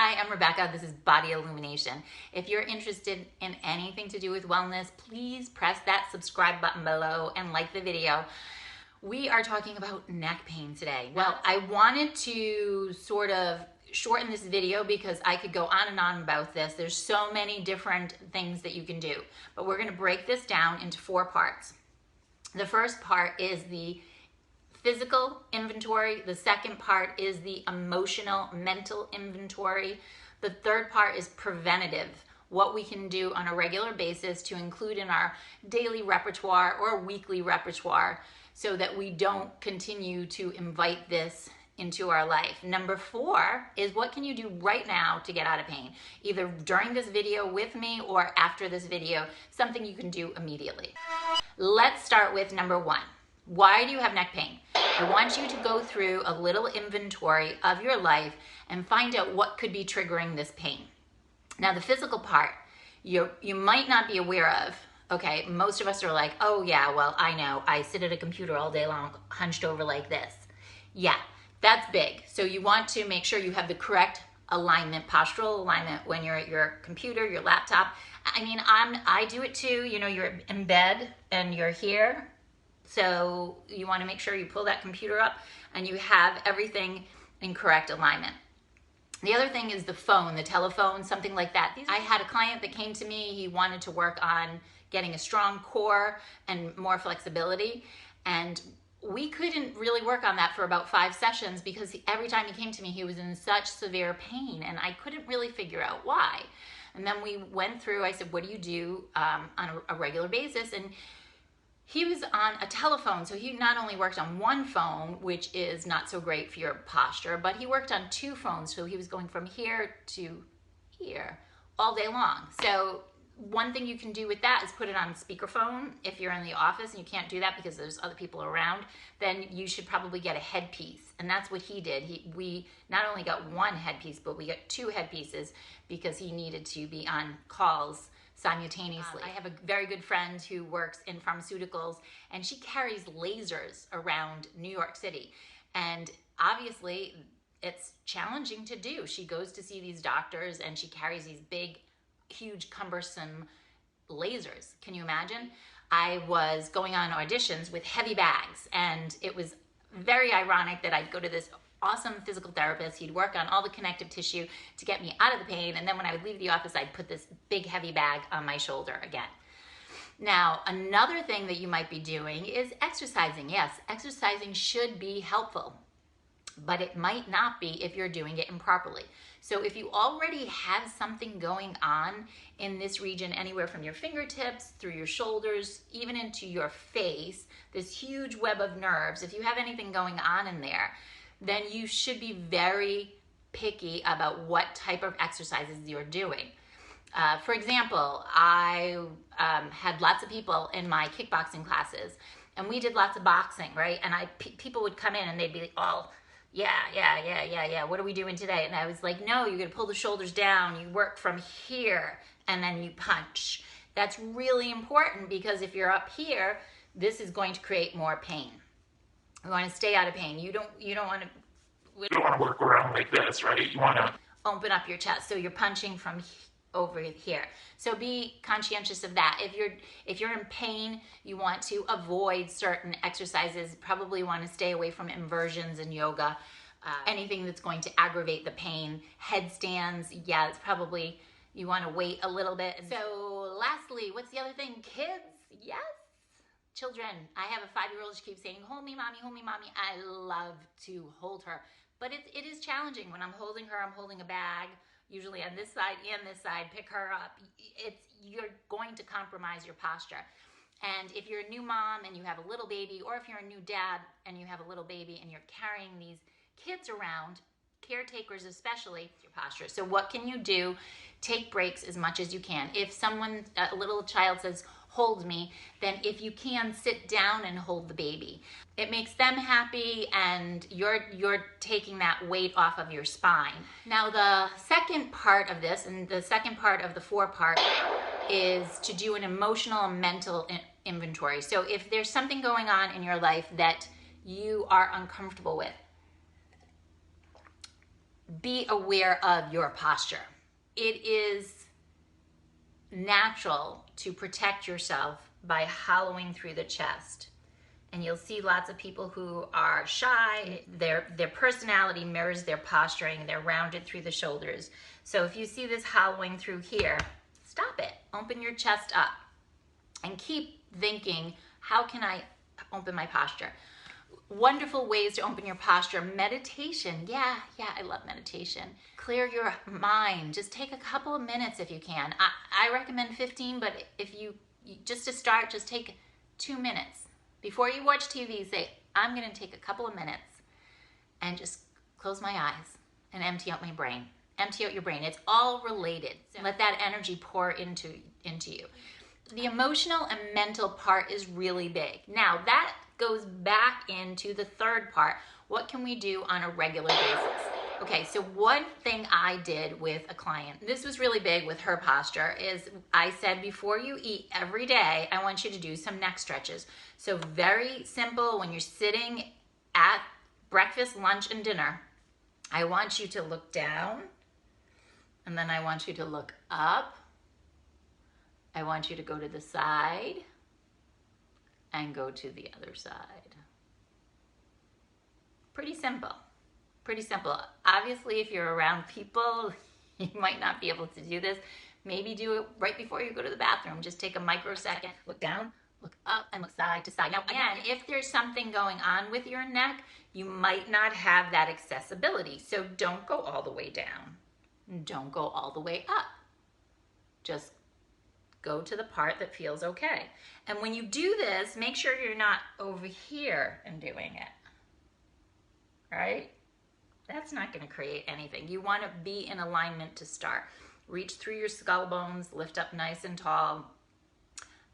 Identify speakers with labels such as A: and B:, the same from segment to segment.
A: Hi, I'm Rebecca. This is Body Illumination. If you're interested in anything to do with wellness, please press that subscribe button below and like the video. We are talking about neck pain today. Well, I wanted to sort of shorten this video because I could go on and on about this. There's so many different things that you can do, but we're going to break this down into 4 parts. The first part is the physical inventory. The second part is the emotional, mental inventory. The third part is preventative, what we can do on a regular basis to include in our daily repertoire or weekly repertoire so that we don't continue to invite this into our life. Number 4 is what can you do right now to get out of pain, either during this video with me or after this video, something you can do immediately. Let's start with number 1. Why do you have neck pain? I want you to go through a little inventory of your life and find out what could be triggering this pain. Now, the physical part, you might not be aware of. Okay, most of us are like, oh yeah, well, I know. I sit at a computer all day long, hunched over like this. Yeah, that's big. So you want to make sure you have the correct alignment, postural alignment when you're at your computer, your laptop. I mean, I do it too. You know, you're in bed and you're here. So you want to make sure you pull that computer up and you have everything in correct alignment. The other thing is the phone, the telephone, something like that. I had a client that came to me, he wanted to work on getting a strong core and more flexibility. And we couldn't really work on that for about 5 sessions because every time he came to me, he was in such severe pain and I couldn't really figure out why. And then we went through, I said, what do you do on a regular basis? And he was on a telephone, so he not only worked on one phone, which is not so great for your posture, but he worked on 2 phones, so he was going from here to here all day long. So one thing you can do with that is put it on speakerphone. If you're in the office and you can't do that because there's other people around, then you should probably get a headpiece. And that's what he did. We not only got 1 headpiece, but we got 2 headpieces because he needed to be on calls simultaneously. I have a very good friend who works in pharmaceuticals and she carries lasers around New York City. And obviously it's challenging to do. She goes to see these doctors and she carries these big, huge, cumbersome lasers. Can you imagine? I was going on auditions with heavy bags and it was very ironic that I'd go to this awesome physical therapist. He'd work on all the connective tissue to get me out of the pain. And then when I would leave the office, I'd put this big heavy bag on my shoulder again. Now, another thing that you might be doing is exercising. Yes, exercising should be helpful, but it might not be if you're doing it improperly. So if you already have something going on in this region, anywhere from your fingertips, through your shoulders, even into your face, this huge web of nerves, if you have anything going on in there, then you should be very picky about what type of exercises you're doing. For example, I had lots of people in my kickboxing classes, and we did lots of boxing, right? And people would come in and they'd be all, yeah, what are we doing today? And I was like, no, you're gonna pull the shoulders down, you work from here, and then you punch. That's really important because if you're up here, this is going to create more pain. We want to stay out of pain. You don't want to work around like this, right? You want to open up your chest. So you're punching from over here. So be conscientious of that. If you're in pain, you want to avoid certain exercises. Probably want to stay away from inversions and yoga. Anything that's going to aggravate the pain. Headstands, yeah, it's probably, you want to wait a little bit. So lastly, what's the other thing? Kids, yes. Children, I have a 5-year-old, she keeps saying, hold me, mommy, hold me, mommy. I love to hold her. But it is challenging. When I'm holding her, I'm holding a bag, usually on this side and this side, pick her up. You're going to compromise your posture. And if you're a new mom and you have a little baby, or if you're a new dad and you have a little baby and you're carrying these kids around, caretakers especially, your posture. So what can you do? Take breaks as much as you can. If someone, a little child says, hold me, then if you can, sit down and hold the baby. It makes them happy and you're taking that weight off of your spine. Now the second part of this, and the second part of the 4-part, is to do an emotional and mental inventory. So if there's something going on in your life that you are uncomfortable with, be aware of your posture. It is natural to protect yourself by hollowing through the chest. And you'll see lots of people who are shy. Their personality mirrors their posturing. They're rounded through the shoulders. So if you see this hollowing through here, stop it. Open your chest up and keep thinking, how can I open my posture? Wonderful ways to open your posture. Meditation. Yeah, I love meditation. Clear your mind. Just take a couple of minutes if you can. I recommend 15, but if you just to start, just take 2 minutes. Before you watch TV, say, I'm going to take a couple of minutes and just close my eyes and empty out my brain. Empty out your brain. It's all related. Let that energy pour into you. The emotional and mental part is really big. Now, that goes back into the third part. What can we do on a regular basis? Okay, so one thing I did with a client, this was really big with her posture, is I said before you eat every day, I want you to do some neck stretches. So very simple, when you're sitting at breakfast, lunch, and dinner, I want you to look down, and then I want you to look up. I want you to go to the side and go to the other side. Pretty simple. Pretty simple. Obviously, if you're around people, you might not be able to do this. Maybe do it right before you go to the bathroom. Just take a microsecond, look down, look up, and look side to side. Now, again, if there's something going on with your neck, you might not have that accessibility. So don't go all the way down. Don't go all the way up. Just go to the part that feels okay. And when you do this, make sure you're not over here and doing it, right? That's not going to create anything. You want to be in alignment to start. Reach through your skull bones, lift up nice and tall,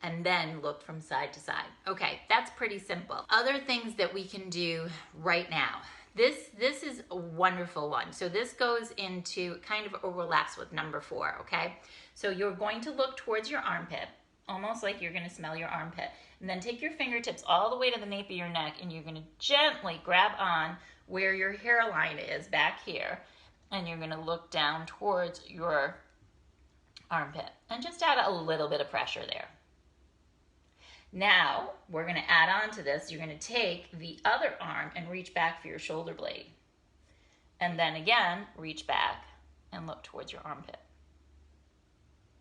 A: and then look from side to side. Okay, that's pretty simple. Other things that we can do right now. This is a wonderful one. So this goes into, kind of overlaps with number 4, okay? So you're going to look towards your armpit, almost like you're going to smell your armpit. And then take your fingertips all the way to the nape of your neck, and you're going to gently grab on where your hairline is back here, and you're going to look down towards your armpit and just add a little bit of pressure there. Now we're going to add on to this. You're going to take the other arm and reach back for your shoulder blade, and then again reach back and look towards your armpit.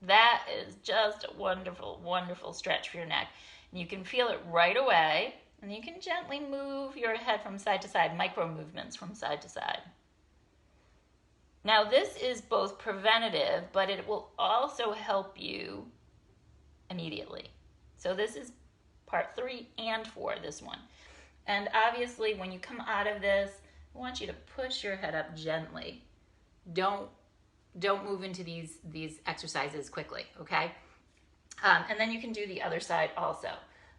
A: That is just a wonderful, wonderful stretch for your neck. And you can feel it right away. And you can gently move your head from side to side, micro movements from side to side. Now this is both preventative, but it will also help you immediately. So this is part 3 and 4, this one. And obviously when you come out of this, I want you to push your head up gently. Don't move into these exercises quickly, okay? And then you can do the other side also.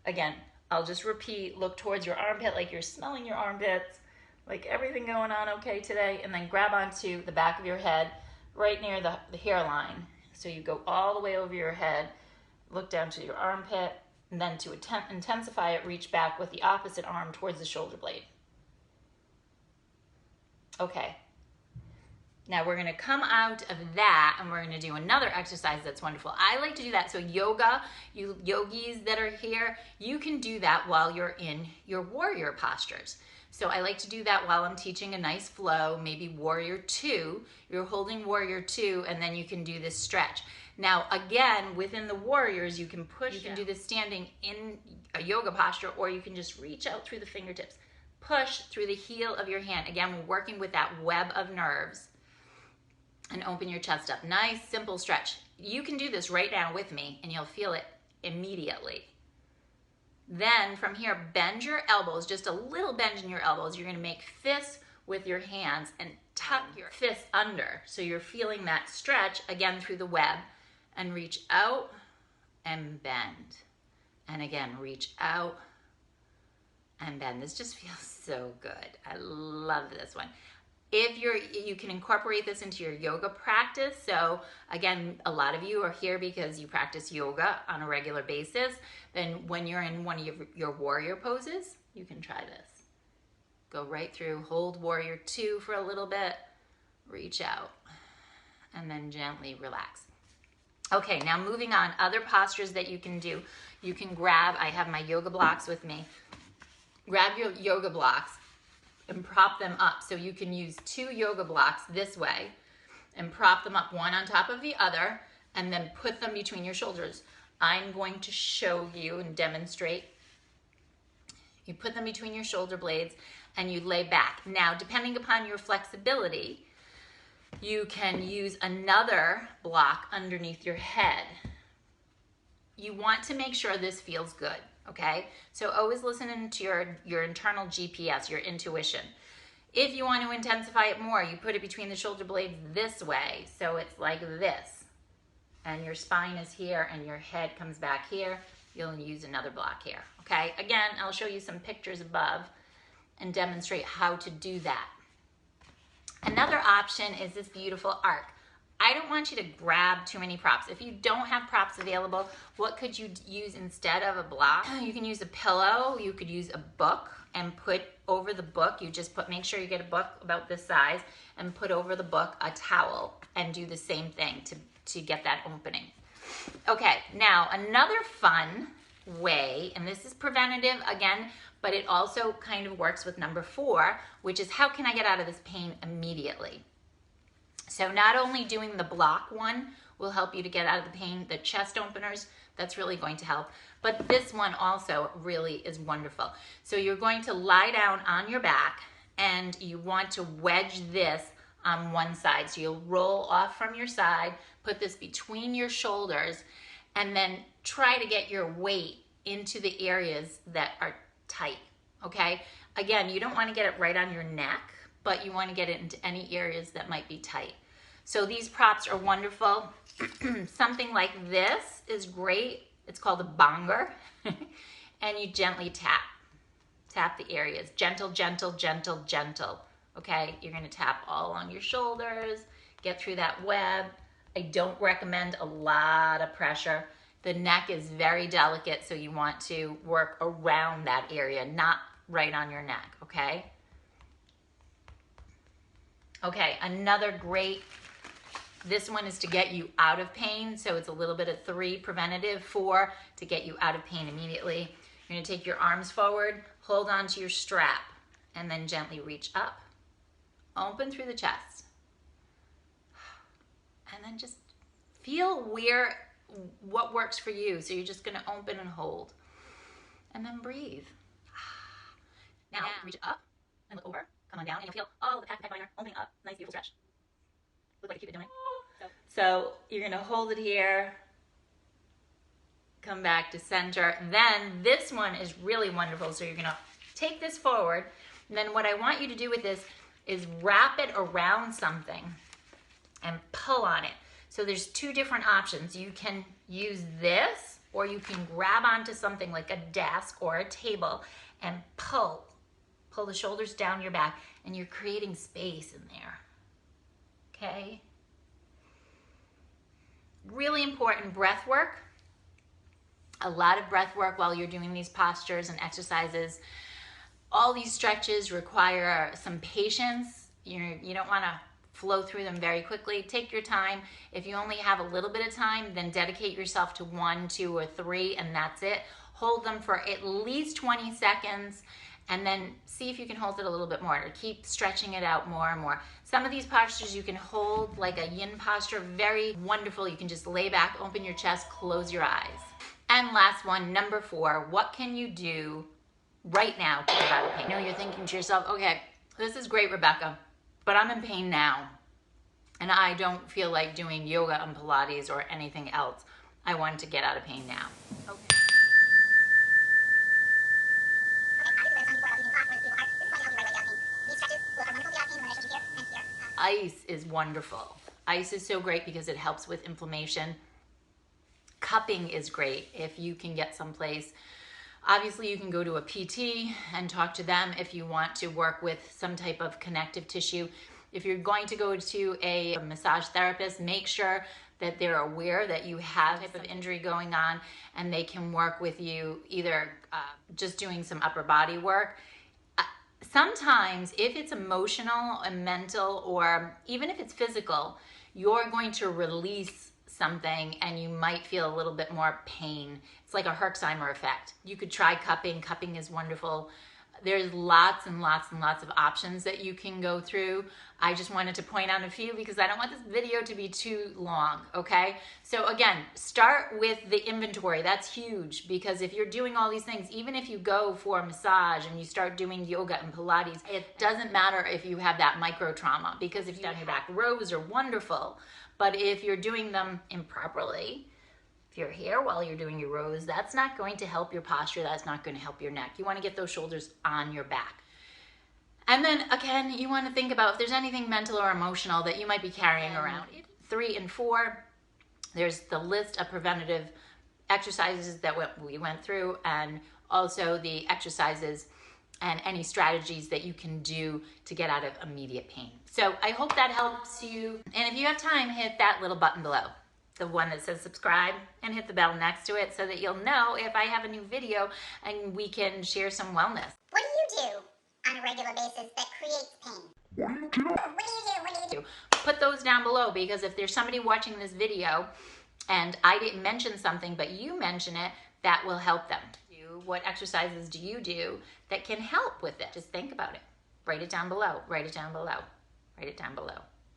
A: Again, I'll just repeat, look towards your armpit like you're smelling your armpits, like everything going on okay today, and then grab onto the back of your head right near the hairline. So you go all the way over your head, look down to your armpit, and then to intensify it, reach back with the opposite arm towards the shoulder blade. Okay. Now we're going to come out of that and we're going to do another exercise that's wonderful. I like to do that. So yoga, you yogis that are here, you can do that while you're in your warrior postures. So I like to do that while I'm teaching a nice flow, maybe warrior 2. You're holding warrior 2 and then you can do this stretch. Now again, within the warriors, you can push, you can do this standing in a yoga posture, or you can just reach out through the fingertips, push through the heel of your hand. Again, we're working with that web of nerves. And open your chest up. Nice, simple stretch. You can do this right now with me and you'll feel it immediately. Then from here, bend your elbows, just a little bend in your elbows. You're going to make fists with your hands and tuck your fists under. So you're feeling that stretch again through the web, and reach out and bend. And again, reach out and bend. This just feels so good. I love this one. If you can incorporate this into your yoga practice. So again, a lot of you are here because you practice yoga on a regular basis. Then when you're in one of your warrior poses, you can try this. Go right through, hold warrior 2 for a little bit, reach out, and then gently relax. Okay, now moving on, other postures that you can do. You can grab, I have my yoga blocks with me. Grab your yoga blocks and prop them up. So you can use 2 yoga blocks this way and prop them up one on top of the other and then put them between your shoulders. I'm going to show you and demonstrate. You put them between your shoulder blades and you lay back. Now, depending upon your flexibility, you can use another block underneath your head. You want to make sure this feels good, okay? So always listen to your internal GPS, your intuition. If you want to intensify it more, you put it between the shoulder blades this way. So it's like this. And your spine is here and your head comes back here. You'll use another block here, okay? Again, I'll show you some pictures above and demonstrate how to do that. Another option is this beautiful arc. I don't want you to grab too many props. If you don't have props available, what could you use instead of a block? You can use a pillow, you could use a book and put over the book, you just make sure you get a book about this size and put over the book a towel and do the same thing to get that opening. Okay, now another fun way, and this is preventative again, but it also kind of works with number 4, which is how can I get out of this pain immediately? So not only doing the block one will help you to get out of the pain, the chest openers, that's really going to help, but this one also really is wonderful. So you're going to lie down on your back and you want to wedge this on one side. So you'll roll off from your side, put this between your shoulders, and then try to get your weight into the areas that are tight, okay? Again, you don't want to get it right on your neck, but you want to get it into any areas that might be tight. So these props are wonderful. Something like this is great. It's called a bonger. And you gently tap the areas. Gentle, gentle, gentle, gentle. Okay, you're gonna tap all along your shoulders, get through that web. I don't recommend a lot of pressure. The neck is very delicate, so you want to work around that area, not right on your neck, okay? Okay, another great, this one is to get you out of pain, so it's a little bit of 3 preventative, 4 to get you out of pain immediately. You're gonna take your arms forward, hold on to your strap, and then gently reach up, open through the chest, and then just feel what works for you. So you're just gonna open and hold, and then breathe. Now reach up and look over, come on down, and you'll feel all the pec minor opening up. Nice, beautiful stretch. Look like a Cupid doing. So you're gonna hold it here, come back to center. Then this one is really wonderful. So you're gonna take this forward, and then what I want you to do with this is wrap it around something and pull on it. So there's 2 different options. You can use this, or you can grab onto something like a desk or a table and pull the shoulders down your back, and you're creating space in there, okay? Really important breath work. A lot of breath work while you're doing these postures and exercises. All these stretches require some patience. You don't wanna flow through them very quickly. Take your time. If you only have a little bit of time, then dedicate yourself to 1, 2, or 3, and that's it. Hold them for at least 20 seconds, and then see if you can hold it a little bit more, or keep stretching it out more and more. Some of these postures you can hold, like a yin posture, very wonderful. You can just lay back, open your chest, close your eyes. And last one, number 4, what can you do right now to get out of pain? You know, you're thinking to yourself, okay, this is great, Rebecca, but I'm in pain now, and I don't feel like doing yoga and Pilates or anything else. I want to get out of pain now. Okay. Ice is wonderful. Ice is so great because it helps with inflammation. Cupping is great if you can get someplace. Obviously, you can go to a PT and talk to them if you want to work with some type of connective tissue. If you're going to go to a massage therapist, make sure that they're aware that you have some type of injury going on, and they can work with you either just doing some upper body work. sometimes if it's emotional and mental, or even if it's physical, you're going to release something and you might feel a little bit more pain. It's like a Herxheimer effect. You could try cupping. Cupping is wonderful. There's lots and lots and lots of options that you can go through. I just wanted to point out a few because I don't want this video to be too long, okay? So again, start with the inventory. That's huge, because if you're doing all these things, even if you go for a massage and you start doing yoga and Pilates, it doesn't matter if you have that micro trauma, because if you down your back, rows are wonderful. But if you're doing them improperly, if you're here while you're doing your rows, that's not going to help your posture. That's not going to help your neck. You want to get those shoulders on your back. And then again, you want to think about if there's anything mental or emotional that you might be carrying around. 3 and 4, there's the list of preventative exercises that we went through, and also the exercises and any strategies that you can do to get out of immediate pain. So I hope that helps you. And if you have time, hit that little button below, the one that says subscribe, and hit the bell next to it so that you'll know if I have a new video and we can share some wellness.
B: What do you do on a regular basis that creates pain? What do you do?
A: Put those down below, because if there's somebody watching this video and I didn't mention something but you mention it, that will help them. What exercises do you do that can help with it? Just think about it. Write it down below. Write it down below. Write it down below.